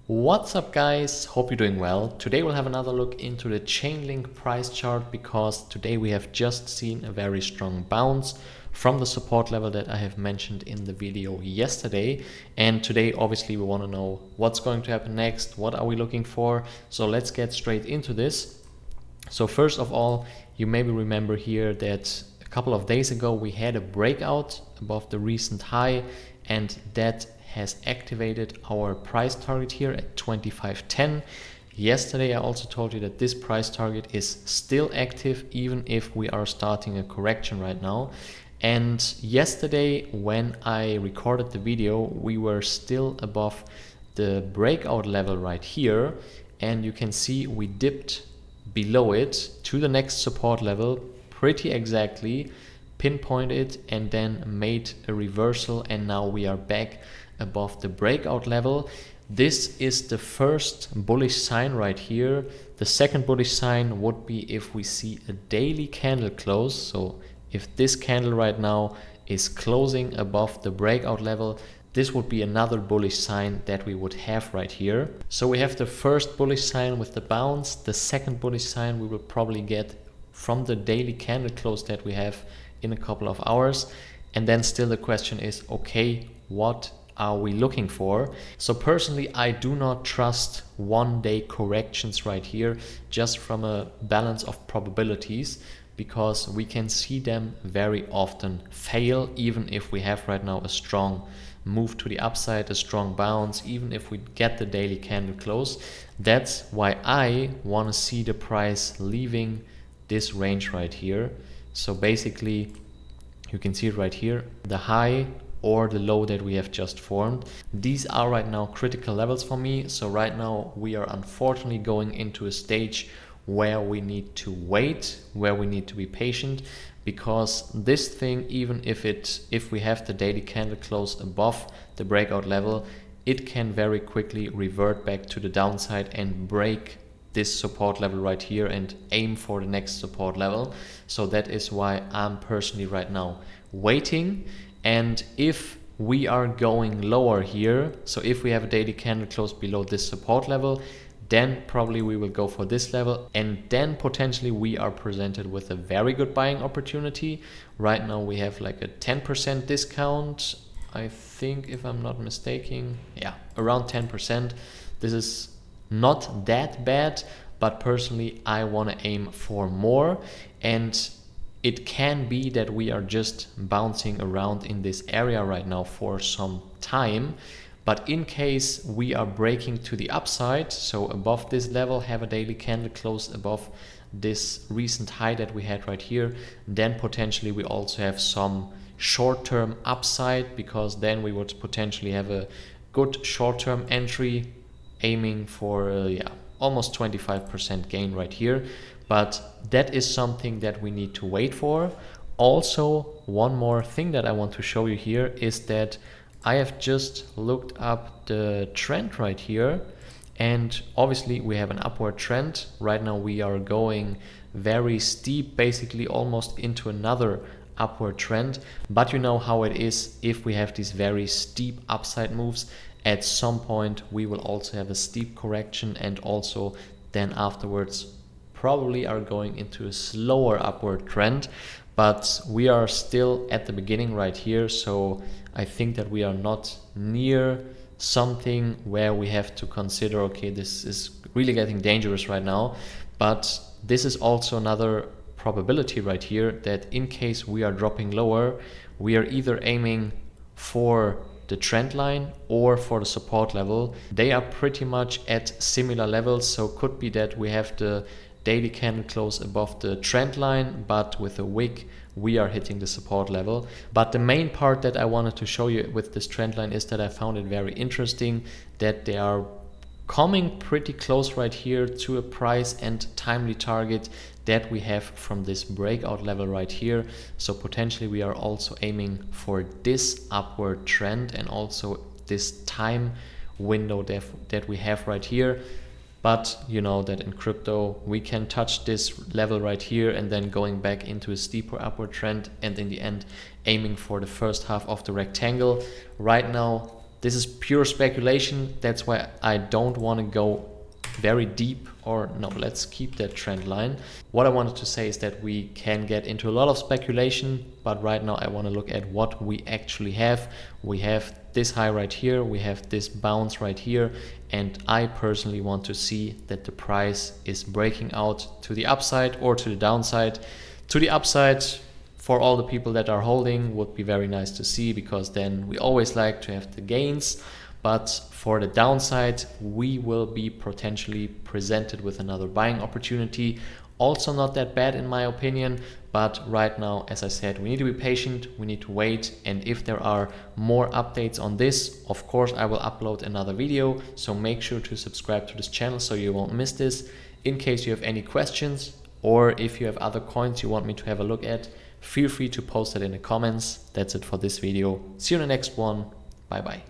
What's up guys, hope you're doing well. Today we'll have another look into the Chainlink price chart because today we have just seen a very strong bounce from the support level that I have mentioned in the video yesterday. And today obviously we want to know what's going to happen next, what are we looking for. So let's get straight into this. So first of all, you maybe remember here that a couple of days ago we had a breakout above the recent high, and that has activated our price target here at 25.10. Yesterday I also told you that this price target is still active even if we are starting a correction right now. And yesterday when I recorded the video, we were still above the breakout level right here, and you can see we dipped below it to the next support level pretty exactly, pinpointed, and then made a reversal, and now we are back above the breakout level. This is the first bullish sign right here. The second bullish sign would be if we see a daily candle close. So if this candle right now is closing above the breakout level, this would be another bullish sign that we would have right here. So we have the first bullish sign with the bounce. The second bullish sign we will probably get from the daily candle close that we have in a couple of hours. And then still the question is, okay, what are we looking for? So personally, I do not trust one-day corrections right here, just from a balance of probabilities, because we can see them very often fail, even if we have right now a strong move to the upside, a strong bounce, even if we get the daily candle close. That's why I want to see the price leaving this range right here. So basically, you can see it right here, the high or the low that we have just formed. These are right now critical levels for me. So right now we are unfortunately going into a stage where we need to wait, where we need to be patient, because this thing, even if we have the daily candle close above the breakout level, it can very quickly revert back to the downside and break this support level right here and aim for the next support level. So that is why I'm personally right now waiting. And if we are going lower here, so if we have a daily candle close below this support level, then probably we will go for this level, and then potentially we are presented with a very good buying opportunity. Right now we have like a 10% discount, I think, if I'm not mistaken. Yeah, around 10%. This is not that bad, but personally I want to aim for more. And it can be that we are just bouncing around in this area right now for some time. But in case we are breaking to the upside, so above this level, have a daily candle close above this recent high that we had right here, then potentially we also have some short-term upside, because then we would potentially have a good short-term entry aiming for almost 25% gain right here. But that is something that we need to wait for. Also, one more thing that I want to show you here is that I have just looked up the trend right here, and obviously we have an upward trend. Right now we are going very steep, basically almost into another upward trend. But you know how it is, if we have these very steep upside moves, at some point we will also have a steep correction, and also then afterwards probably are going into a slower upward trend. But we are still at the beginning right here, so I think that we are not near something where we have to consider, okay, this is really getting dangerous right now. But this is also another probability right here, that in case we are dropping lower, we are either aiming for the trend line or for the support level. They are pretty much at similar levels, so could be that we have the daily candle close above the trend line, but with a wick we are hitting the support level. But the main part that I wanted to show you with this trend line is that I found it very interesting that they are coming pretty close right here to a price and timely target that we have from this breakout level right here. So potentially we are also aiming for this upward trend and also this time window that we have right here. But you know that in crypto we can touch this level right here and then going back into a steeper upward trend, and in the end aiming for the first half of the rectangle. Right now this is pure speculation. That's why I don't want to go very deep, or no, let's keep that trend line. What I wanted to say is that we can get into a lot of speculation, but right now I want to look at what we actually have. We have this high right here, we have this bounce right here, and I personally want to see that the price is breaking out to the upside or to the downside. To the upside, for all the people that are holding, would be very nice to see, because then we always like to have the gains. But for the downside, we will be potentially presented with another buying opportunity. Also not that bad in my opinion, but right now, as I said, we need to be patient, we need to wait, and if there are more updates on this, of course I will upload another video, so make sure to subscribe to this channel so you won't miss this. In case you have any questions, or if you have other coins you want me to have a look at, feel free to post it in the comments. That's it for this video. See you in the next one. Bye bye.